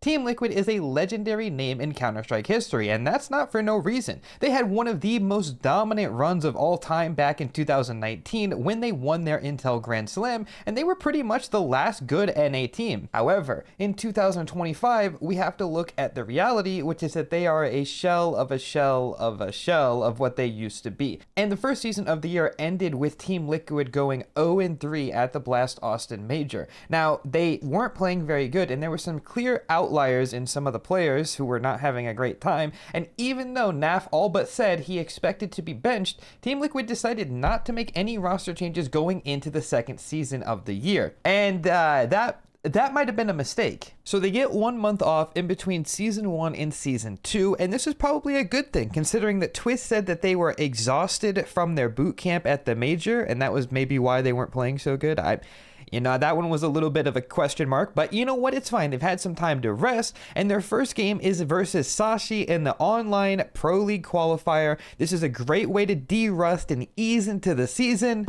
Team Liquid is a legendary name in Counter-Strike history, and that's not for no reason. They had one of the most dominant runs of all time back in 2019 when they won their Intel Grand Slam, and they were pretty much the last good NA team. However, in 2025, we have to look at the reality, which is that they are a shell of a shell of a shell of what they used to be. And the first season of the year ended with Team Liquid going 0-3 at the Blast Austin Major. Now, they weren't playing very good, and there were some clear outliers in some of the players who were not having a great time, and even though Naf all but said he expected to be benched, Team Liquid decided not to make any roster changes going into the second season of the year. And that might have been a mistake. So they get 1 month off in between season 1 and season 2, and this is probably a good thing considering that Twistzz said that they were exhausted from their boot camp at the major, and that was maybe why they weren't playing so good. You know, that one was a little bit of a question mark, but you know what? It's fine. They've had some time to rest, and their first game is versus Sashi in the online Pro League qualifier. This is a great way to de-rust and ease into the season.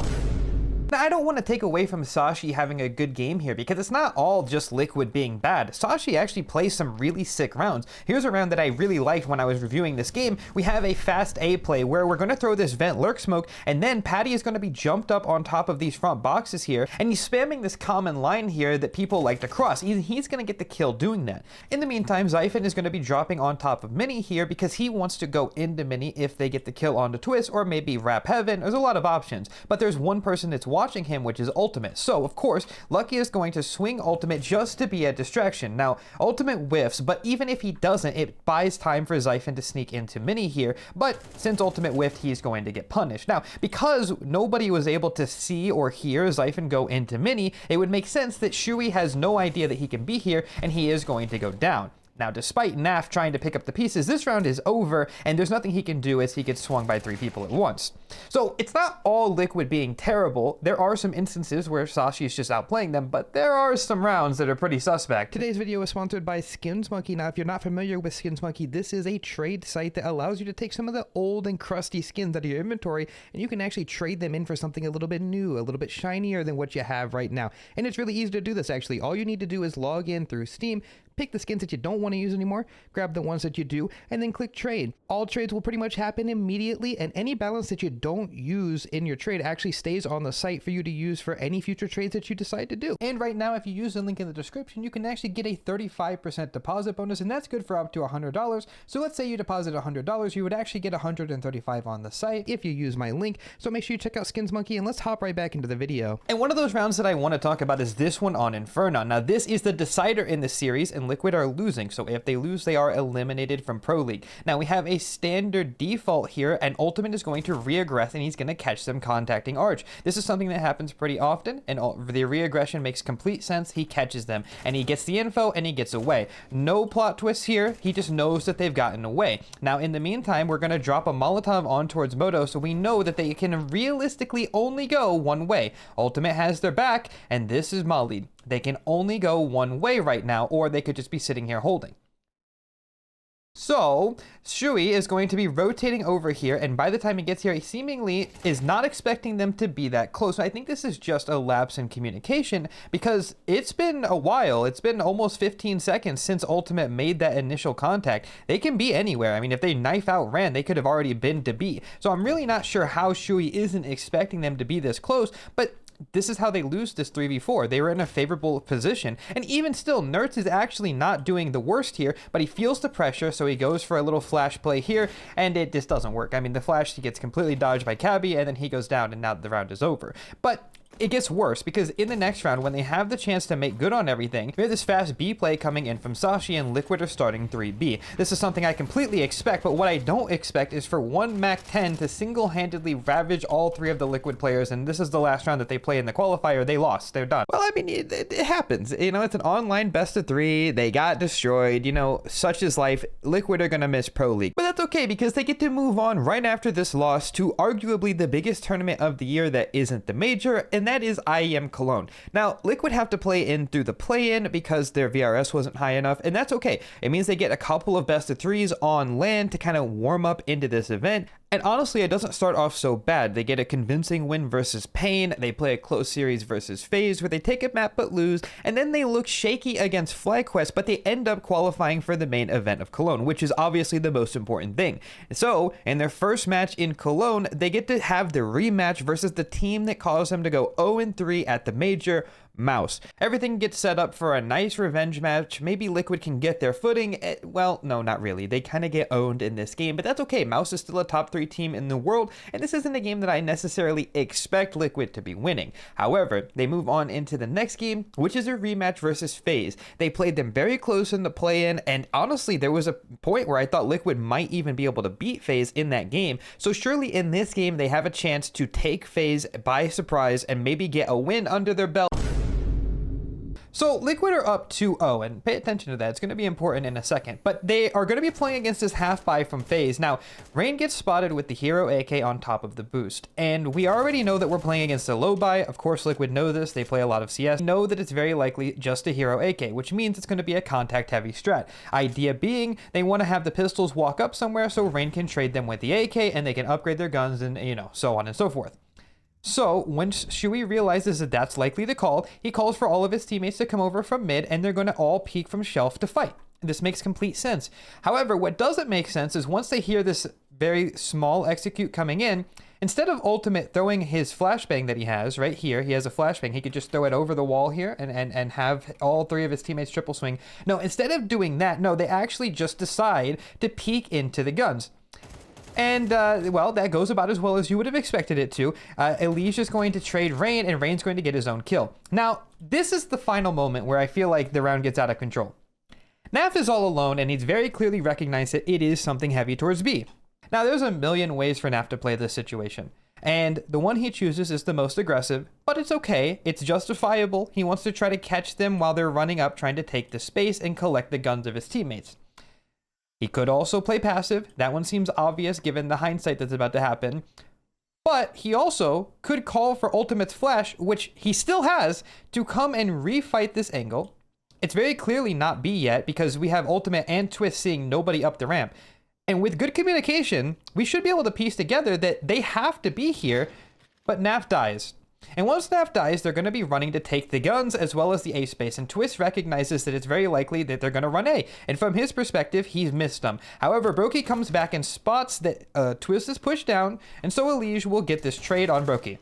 Now, I don't want to take away from Sashi having a good game here because it's not all just Liquid being bad. Sashi actually plays some really sick rounds. Here's a round that I really liked when I was reviewing this game. We have a fast A play where we're going to throw this vent lurk smoke, and then Patty is going to be jumped up on top of these front boxes here, and he's spamming this common line here that people like to cross. He's going to get the kill doing that. In the meantime, Zyphon is going to be dropping on top of Mini here because he wants to go into Mini if they get the kill onto Twistzz, or maybe Rap Heaven. There's a lot of options, but there's one person that's watching him, which is Ultimate. So of course, Lucky is going to swing Ultimate just to be a distraction. Now, Ultimate whiffs, but even if he doesn't, it buys time for Zyphon to sneak into Mini here. But since Ultimate whiffed, he's going to get punished. Now, because nobody was able to see or hear Zyphon go into Mini, it would make sense that Shui has no idea that he can be here, and he is going to go down. Now, despite Naf trying to pick up the pieces, this round is over, and there's nothing he can do as he gets swung by 3 people at once. So it's not all Liquid being terrible. There are some instances where Sashi is just outplaying them, but there are some rounds that are pretty suspect. Today's video is sponsored by SkinsMonkey. Now, if you're not familiar with SkinsMonkey, this is a trade site that allows you to take some of the old and crusty skins out of your inventory, and you can actually trade them in for something a little bit new, a little bit shinier than what you have right now. And it's really easy to do this, actually. All you need to do is log in through Steam, pick the skins that you don't want to use anymore, grab the ones that you do, and then click trade. All trades will pretty much happen immediately, and any balance that you don't use in your trade actually stays on the site for you to use for any future trades that you decide to do. And right now, if you use the link in the description, you can actually get a 35% deposit bonus, and that's good for up to $100. So let's say you deposit $100, you would actually get $135 on the site if you use my link. So make sure you check out SkinsMonkey, and let's hop right back into the video. And one of those rounds that I want to talk about is this one on Inferno. Now, this is the decider in the series, and Liquid are losing, so if they lose, they are eliminated from Pro League. Now, we have a standard default here, and Ultimate is going to reaggress, and he's going to catch them contacting Arch. This is something that happens pretty often, and the reaggression makes complete sense. He catches them, and he gets the info, and he gets away. No plot twist here. He just knows that they've gotten away. Now, in the meantime, we're going to drop a Molotov on towards Moto, so we know that they can realistically only go one way. Ultimate has their back, and this is Molly. They can only go one way right now, or they could just be sitting here holding. So, Shui is going to be rotating over here, and by the time he gets here, he seemingly is not expecting them to be that close. I think this is just a lapse in communication, because it's been a while. It's been almost 15 seconds since Ultimate made that initial contact. They can be anywhere. I mean, if they knife out Ran, they could have already been to B. So I'm really not sure how Shui isn't expecting them to be this close, but this is how they lose this 3v4. They were in a favorable position, and even still, Nerds is actually not doing the worst here, but he feels the pressure, so he goes for a little flash play here, and it just doesn't work. I mean, the flash, he gets completely dodged by Cabby, and then he goes down, and now the round is over. But it gets worse, because in the next round, when they have the chance to make good on everything, we have this fast B play coming in from Sashi, and Liquid are starting 3B. This is something I completely expect, but what I don't expect is for one MAC-10 to single-handedly ravage all 3 of the Liquid players, and this is the last round that they play in the qualifier. They lost. They're done. Well, I mean, it happens. You know, it's an online best of 3. They got destroyed. You know, such is life. Liquid are going to miss Pro League. But that's okay, because they get to move on right after this loss to arguably the biggest tournament of the year that isn't the major, and and that is IEM Cologne. Now, Liquid have to play in through the play-in because their VRS wasn't high enough, and that's okay. It means they get a couple of best of threes on land to kind of warm up into this event. And honestly, it doesn't start off so bad. They get a convincing win versus Pain, they play a close series versus FaZe where they take a map but lose, and then they look shaky against FlyQuest, but they end up qualifying for the main event of Cologne, which is obviously the most important thing. So, in their first match in Cologne, they get to have the rematch versus the team that caused them to go 0-3 at the major, Mouse. Everything gets set up for a nice revenge match. Maybe Liquid can get their footing. Well, no, not really. They kind of get owned in this game, but that's okay. Mouse is still a top 3 team in the world, and this isn't a game that I necessarily expect Liquid to be winning. However, they move on into the next game, which is a rematch versus FaZe. They played them very close in the play-in, and honestly, there was a point where I thought Liquid might even be able to beat FaZe in that game. So surely in this game, they have a chance to take FaZe by surprise and maybe get a win under their belt. So Liquid are up 2-0, and pay attention to that. It's going to be important in a second. But they are going to be playing against this half buy from FaZe. Now, Rain gets spotted with the hero AK on top of the boost. And we already know that we're playing against a low buy. Of course, Liquid know this. They play a lot of CS. Know that it's very likely just a hero AK, which means it's going to be a contact-heavy strat. Idea being, they want to have the pistols walk up somewhere so Rain can trade them with the AK, and they can upgrade their guns and, you know, so on and so forth. So, when Shui realizes that that's likely the call, he calls for all of his teammates to come over from mid, and they're going to all peek from shelf to fight. This makes complete sense. However, what doesn't make sense is once they hear this very small execute coming in, instead of Ultimate throwing his flashbang that he has right here, he has a flashbang, he could just throw it over the wall here and have all 3 of his teammates triple swing. No, instead of doing that, no, they actually just decide to peek into the guns. And, well, that goes about as well as you would have expected it to. Elijah's going to trade Rain, and Rain's going to get his own kill. Now, this is the final moment where I feel like the round gets out of control. Naf is all alone, and he's very clearly recognized that it is something heavy towards B. Now, there's a million ways for Naf to play this situation, and the one he chooses is the most aggressive, but it's okay. It's justifiable. He wants to try to catch them while they're running up, trying to take the space and collect the guns of his teammates. He could also play passive. That one seems obvious given the hindsight that's about to happen. But he also could call for Ultimate's flash, which he still has, to come and refight this angle. It's very clearly not B yet because we have Ultimate and Twistzz seeing nobody up the ramp. And with good communication, we should be able to piece together that they have to be here, but Naf dies. And once Naf dies, they're going to be running to take the guns as well as the A space, and Twistzz recognizes that it's very likely that they're going to run A, and from his perspective, he's missed them. However, Brokey comes back and spots that Twistzz is pushed down, and so Elige will get this trade on Brokey.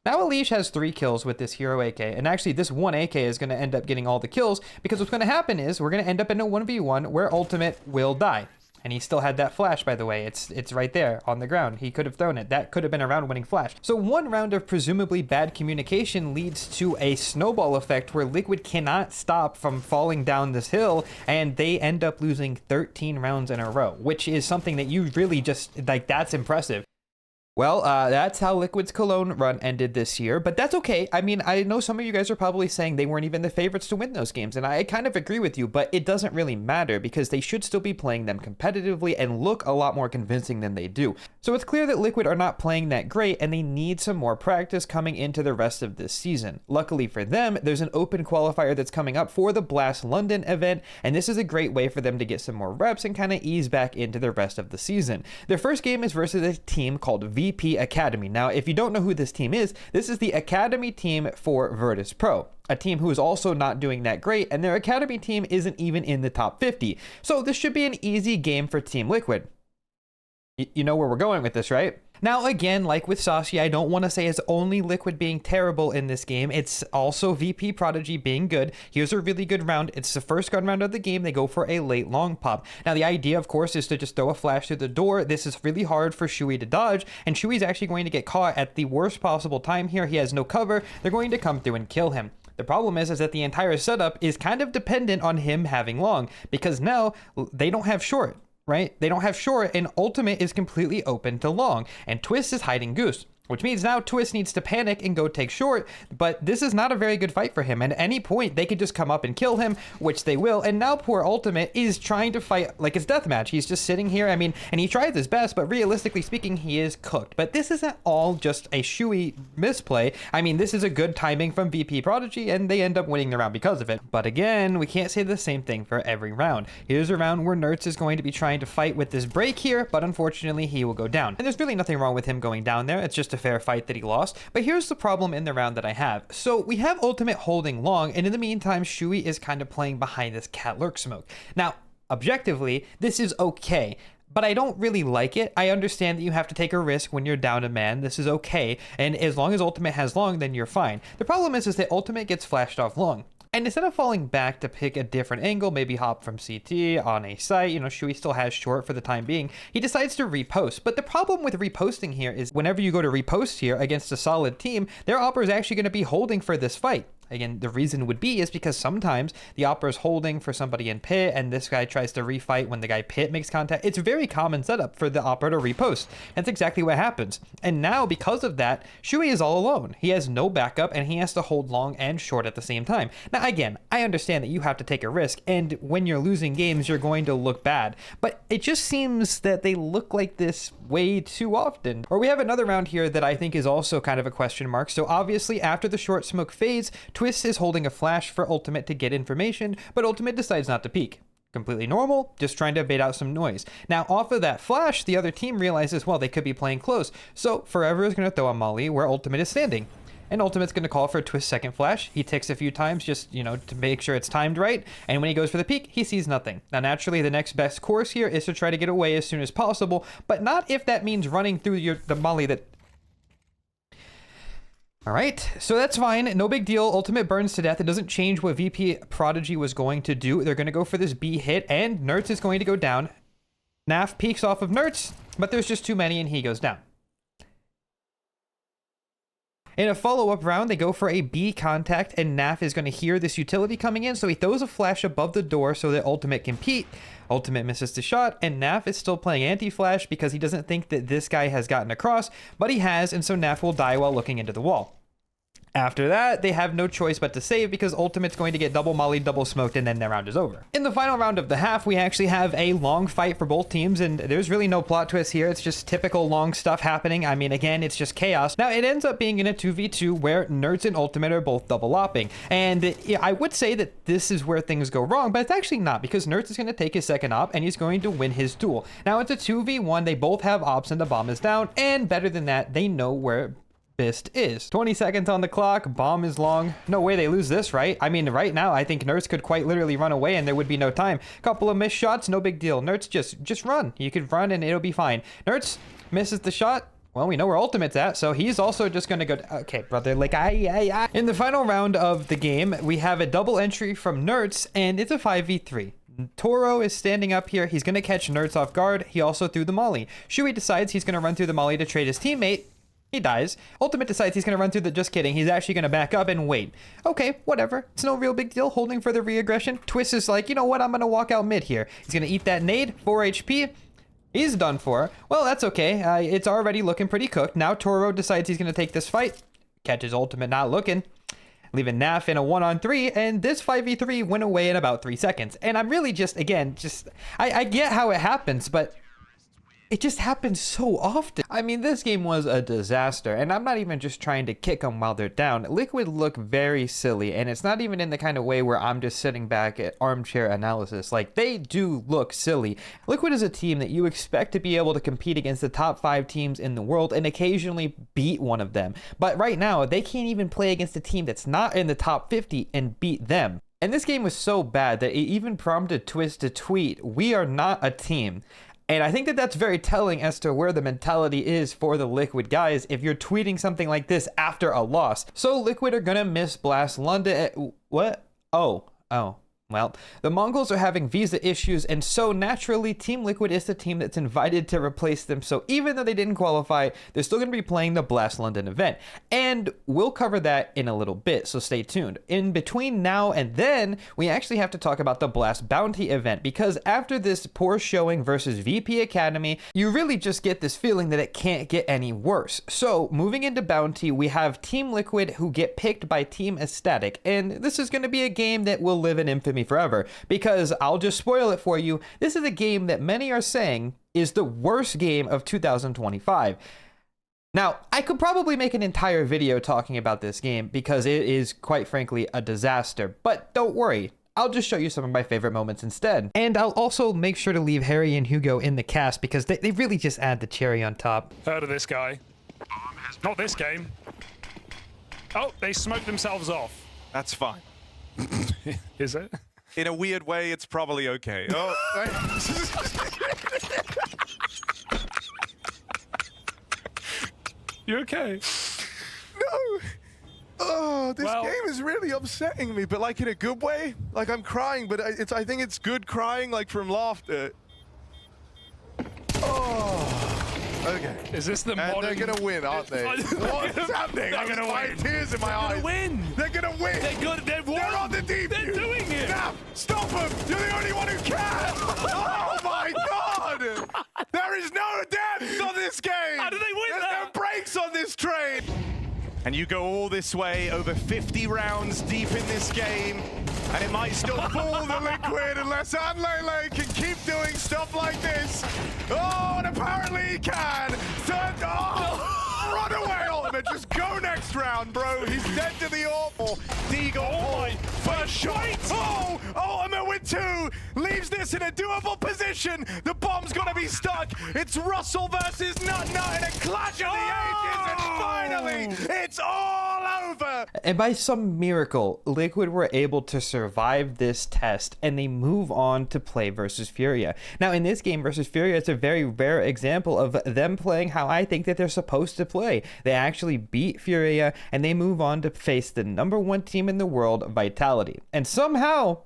Now Elige has 3 kills with this hero AK, and actually this one AK is going to end up getting all the kills, because what's going to happen is we're going to end up in a 1v1 where Ultimate will die. And he still had that flash, by the way. It's right there on the ground. He could have thrown it. That could have been a round-winning flash. So one round of presumably bad communication leads to a snowball effect where Liquid cannot stop from falling down this hill, and they end up losing 13 rounds in a row, which is something that you really just, like, that's impressive. Well, that's how Liquid's Cologne run ended this year, but that's okay. I mean, I know some of you guys are probably saying they weren't even the favorites to win those games, and I kind of agree with you, but it doesn't really matter because they should still be playing them competitively and look a lot more convincing than they do. So it's clear that Liquid are not playing that great, and they need some more practice coming into the rest of this season. Luckily for them, there's an open qualifier that's coming up for the Blast London event, and this is a great way for them to get some more reps and kind of ease back into the rest of the season. Their first game is versus a team called VP Academy. Now, if you don't know who this team is, this is the Academy team for Virtus.pro, a team who is also not doing that great, and their Academy team isn't even in the top 50. So this should be an easy game for Team Liquid. You know where we're going with this, right? Now, again, like with Sashi, I don't want to say it's only Liquid being terrible in this game. It's also VP.Prodigy being good. Here's a really good round. It's the first gun round of the game. They go for a late long pop. Now, the idea, of course, is to just throw a flash through the door. This is really hard for Shui to dodge, and Shui's actually going to get caught at the worst possible time here. He has no cover. They're going to come through and kill him. The problem is that the entire setup is kind of dependent on him having long, because now they don't have short. Right? They don't have short, and Ultimate is completely open to long, and Twistzz is hiding Goose. which means now Twistzz needs to panic and go take short, but this is not a very good fight for him. And at any point, they could just come up and kill him, which they will. And now poor Ultimate is trying to fight like it's deathmatch. He's just sitting here, I mean, and he tries his best, but realistically speaking, he is cooked. But this isn't all just a Shui misplay. I mean, this is a good timing from VP.Prodigy, and they end up winning the round because of it. But again, we can't say the same thing for every round. Here's a round where Nertz is going to be trying to fight with this break here, but unfortunately, he will go down. And there's really nothing wrong with him going down there. It's just a fair fight that he lost. But here's the problem in the round that I have. So we have Ultimate holding long, and in the meantime, Shui is kind of playing behind this cat lurk smoke. Now, objectively, this is okay, but I don't really like it. I understand that you have to take a risk when you're down a man. This is okay, and as long as Ultimate has long, then you're fine. The problem is that Ultimate gets flashed off long. And instead of falling back to pick a different angle, maybe hop from CT on a site, you know, Shui still has short for the time being, he decides to repost. But the problem with reposting here is whenever you go to repost here against a solid team, their opera is actually going to be holding for this fight. Again, the reason would be is because sometimes the opera is holding for somebody in pit and this guy tries to refight when the guy pit makes contact. It's a very common setup for the opera to repost. That's exactly what happens. And now because of that, Shui is all alone. He has no backup and he has to hold long and short at the same time. Now again, I understand that you have to take a risk and when you're losing games, you're going to look bad. But it just seems that they look like this way too often. Or we have another round here that I think is also kind of a question mark. So obviously after the short smoke fades, Twistzz is holding a flash for Ultimate to get information, but Ultimate decides not to peek. Completely normal, just trying to bait out some noise. Now, off of that flash, the other team realizes, well, they could be playing close. So Forever is going to throw a molly where Ultimate is standing. And Ultimate's going to call for a Twistzz second flash. He ticks a few times just, you know, to make sure it's timed right. And when he goes for the peek, he sees nothing. Now, naturally, the next best course here is to try to get away as soon as possible, but not if that means running through the molly that... All right, so that's fine. No big deal. Ultimate burns to death. It doesn't change what VP.Prodigy was going to do. They're going to go for this B hit, and Nertz is going to go down. Naf peeks off of Nertz, but there's just too many, and he goes down. In a follow-up round, they go for a B contact, and Naf is going to hear this utility coming in, so he throws a flash above the door so that Ultimate can peek. Ultimate misses the shot, and Naf is still playing anti-flash because he doesn't think that this guy has gotten across, but he has, and so Naf will die while looking into the wall. After that, they have no choice but to save because Ultimate's going to get double molly, double smoked, and then their round is over. In the final round of the half, we actually have a long fight for both teams, and there's really no plot twist here. It's just typical long stuff happening. I mean, again, it's just chaos. Now, it ends up being in a 2v2 where Nertz and Ultimate are both double lopping. And I would say that this is where things go wrong, but it's actually not because Nertz is going to take his second op and he's going to win his duel. Now, it's a 2v1. They both have ops and the bomb is down, and better than that, they know where Bist is. 20 seconds on the clock, bomb is long. No way they lose this, right? I mean, right now, I think Nertz could quite literally run away and there would be no time. Couple of missed shots, no big deal. Nertz just run. You could run and it'll be fine. Nertz misses the shot. Well, we know where Ultimate's at, so he's also just gonna go... Okay, brother, like, In the final round of the game, we have a double entry from Nertz, and it's a 5v3. Toro is standing up here. He's gonna catch Nertz off guard. He also threw the molly. Shui decides he's gonna run through the molly to trade his teammate. He dies. Ultimate decides he's going to run through the... Just kidding. He's actually going to back up and wait. Okay, whatever. It's no real big deal. Holding for the re-aggression. Twistzz is like, you know what? I'm going to walk out mid here. He's going to eat that nade. 4 HP. He's done for. Well, that's okay. It's already looking pretty cooked. Now Toro decides he's going to take this fight. Catches Ultimate not looking. Leaving Naf in a 1-on-3, and this 5v3 went away in about 3 seconds. And I'm really just, again, I get how it happens, but... it just happens so often. I mean, this game was a disaster, and I'm not even just trying to kick them while they're down. Liquid look very silly, and it's not even in the kind of way where I'm just sitting back at armchair analysis. Like, they do look silly. Liquid is a team that you expect to be able to compete against the top 5 teams in the world and occasionally beat one of them. But right now, they can't even play against a team that's not in the top 50 and beat them. And this game was so bad that it even prompted Twistzz to tweet, "We are not a team." And I think that that's very telling as to where the mentality is for the Liquid guys if you're tweeting something like this after a loss. So Liquid are gonna miss Blast London. What? Oh. Well, the Mongols are having visa issues, and so naturally, Team Liquid is the team that's invited to replace them. So even though they didn't qualify, they're still going to be playing the Blast London event. And we'll cover that in a little bit, so stay tuned. In between now and then, we actually have to talk about the Blast Bounty event, because after this poor showing versus VP Academy, you really just get this feeling that it can't get any worse. So moving into Bounty, we have Team Liquid who get picked by Team ECSTATIC, and this is going to be a game that will live in infamy forever, because I'll just spoil it for you. This is a game that many are saying is the worst game of 2025. Now, I could probably make an entire video talking about this game because it is, quite frankly, a disaster, but don't worry. I'll just show you some of my favorite moments instead. And I'll also make sure to leave Harry and Hugo in the cast because they really just add the cherry on top. Heard of this guy? Not this game. Oh, they smoked themselves off. That's fine. Is it? In a weird way, it's probably okay. Oh, You okay? no. Oh, this game is really upsetting me, but like in a good way. Like I'm crying, but I think it's good crying, like from laughter. Oh. Okay. Is this the and modern... they're gonna win, aren't they? What's happening? They're gonna win. Tears in my eyes. They're gonna win. They're gonna win. They've won. They're on the deep. They're doing it. Now, stop them. You're the only one who can. Oh my God. There is no depth on this game. How do they win There's that? no brakes on this train. And you go all this way, over 50 rounds deep in this game, and it might still fool the Liquid unless Anlele can keep doing stuff like this. Oh, and apparently he can. Run away, Ultimate. Just go next round, bro. He's dead to the awful. Deagle, first shot. Oh, Ultimate with 2. Leaves this in a doable position. The bomb's gonna be stuck. It's Russell versus Nut Nut in a clash of the ages, and finally, it's all over. And by some miracle, Liquid were able to survive this test, and they move on to play versus Furia. Now, in this game versus Furia, it's a very rare example of them playing how I think that they're supposed to play. They actually beat Furia, and they move on to face the #1 team in the world, Vitality. And somehow,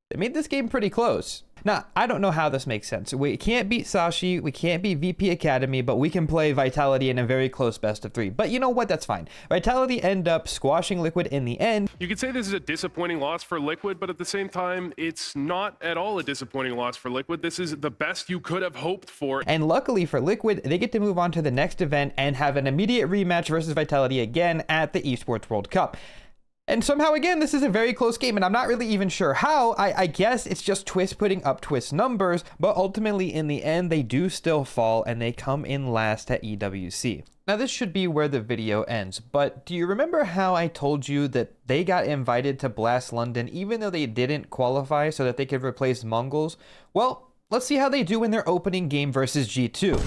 they made this game pretty close. Now, I don't know how this makes sense. We can't beat Sashi, we can't beat VP Academy, but we can play Vitality in a very close best of 3. But you know what? That's fine. Vitality end up squashing Liquid in the end. You could say this is a disappointing loss for Liquid, but at the same time, it's not at all a disappointing loss for Liquid. This is the best you could have hoped for. And luckily for Liquid, they get to move on to the next event and have an immediate rematch versus Vitality again at the Esports World Cup. And somehow, again, this is a very close game, and I'm not really even sure how. I guess it's just Twistzz putting up Twistzz numbers, but ultimately, in the end, they do still fall, and they come in last at EWC. Now, this should be where the video ends, but do you remember how I told you that they got invited to Blast London even though they didn't qualify so that they could replace Mongols? Well, let's see how they do in their opening game versus G2.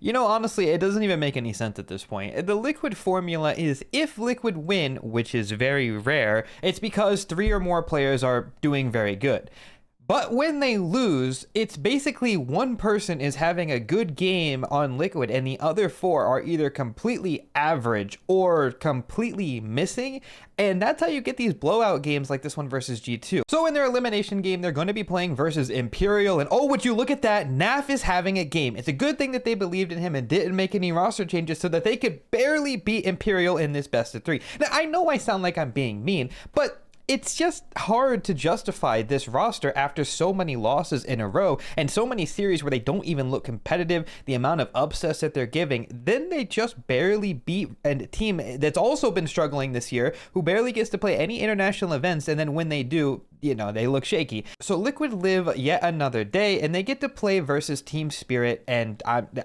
You know, honestly, it doesn't even make any sense at this point. The Liquid formula is if Liquid win, which is very rare, it's because 3 or more players are doing very good. But when they lose, it's basically one person is having a good game on Liquid and the other 4 are either completely average or completely missing. And that's how you get these blowout games like this one versus G2. So in their elimination game, they're going to be playing versus Imperial. And oh, would you look at that? Naf is having a game. It's a good thing that they believed in him and didn't make any roster changes so that they could barely beat Imperial in this best of 3. Now, I know I sound like I'm being mean, but it's just hard to justify this roster after so many losses in a row and so many series where they don't even look competitive, the amount of upsets that they're giving. Then they just barely beat a team that's also been struggling this year, who barely gets to play any international events, and then when they do, you know, they look shaky. So Liquid live yet another day, and they get to play versus Team Spirit, and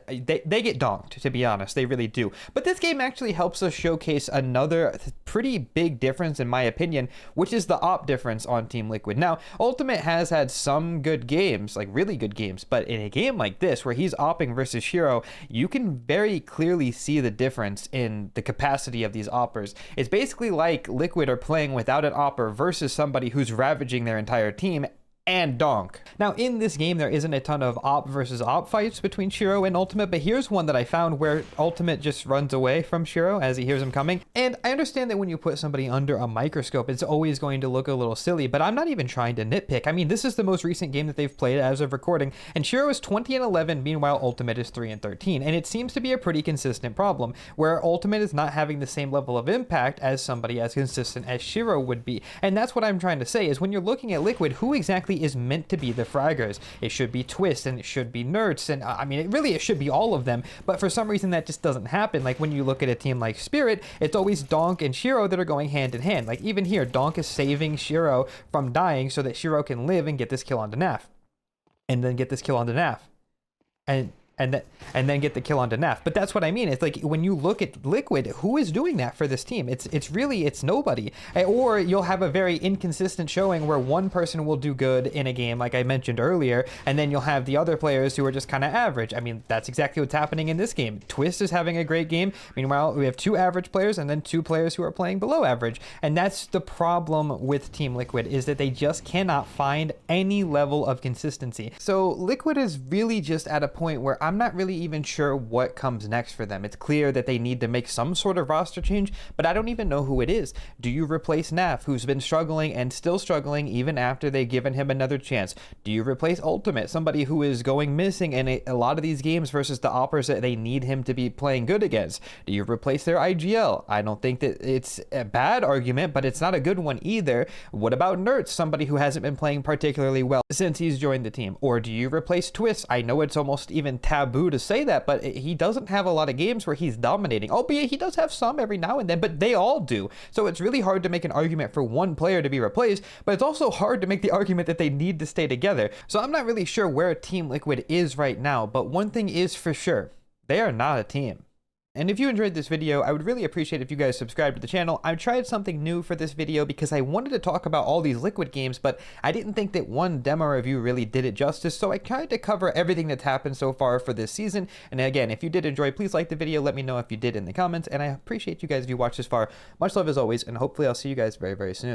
they get donked, to be honest. They really do. But this game actually helps us showcase another pretty big difference, in my opinion, which is the op difference on Team Liquid. Now, Ultimate has had some good games, like really good games, but in a game like this, where he's opping versus Hero, you can very clearly see the difference in the capacity of these oppers. It's basically like Liquid are playing without an opper versus somebody who's ravaging their entire team, and donk. Now in this game there isn't a ton of op versus op fights between Shiro and Ultimate, but here's one that I found where Ultimate just runs away from Shiro as he hears him coming. And I understand that when you put somebody under a microscope, it's always going to look a little silly, but I'm not even trying to nitpick. I mean, this is the most recent game that they've played as of recording, and Shiro is 20-11, meanwhile Ultimate is 3-13, and it seems to be a pretty consistent problem where Ultimate is not having the same level of impact as somebody as consistent as Shiro would be. And that's what I'm trying to say, is when you're looking at Liquid, who exactly is meant to be the fraggers? It should be Twistzz, and it should be Nerds, and I mean, it should be all of them, but for some reason that just doesn't happen. Like when you look at a team like Spirit, it's always Donk and Shiro that are going hand in hand. Like even here, Donk is saving Shiro from dying so that Shiro can live and get this kill onto Naf. And then get this kill onto Naf. And then get the kill onto Naf. But that's what I mean. It's like when you look at Liquid, who is doing that for this team? It's really nobody. Or you'll have a very inconsistent showing where one person will do good in a game, like I mentioned earlier, and then you'll have the other players who are just kind of average. I mean, that's exactly what's happening in this game. Twistzz is having a great game. Meanwhile, we have 2 average players and then 2 players who are playing below average. And that's the problem with Team Liquid, is that they just cannot find any level of consistency. So Liquid is really just at a point where I'm not really even sure what comes next for them. It's clear that they need to make some sort of roster change, but I don't even know who it is. Do you replace Naf, who's been struggling and still struggling even after they've given him another chance? Do you replace Ultimate, somebody who is going missing in a lot of these games versus the oppers that they need him to be playing good against? Do you replace their IGL? I don't think that it's a bad argument, but it's not a good one either. What about Nerds, somebody who hasn't been playing particularly well since he's joined the team? Or do you replace Twistzz? I know it's almost even taboo to say that, but he doesn't have a lot of games where he's dominating, albeit he does have some every now and then, but they all do. So it's really hard to make an argument for one player to be replaced, but it's also hard to make the argument that they need to stay together. So I'm not really sure where Team Liquid is right now, but one thing is for sure, they are not a team. And if you enjoyed this video, I would really appreciate if you guys subscribe to the channel. I've tried something new for this video because I wanted to talk about all these Liquid games, but I didn't think that one demo review really did it justice, so I tried to cover everything that's happened so far for this season. And again, if you did enjoy, please like the video, let me know if you did in the comments, and I appreciate you guys if you watched this far. Much love as always, and hopefully I'll see you guys very, very soon.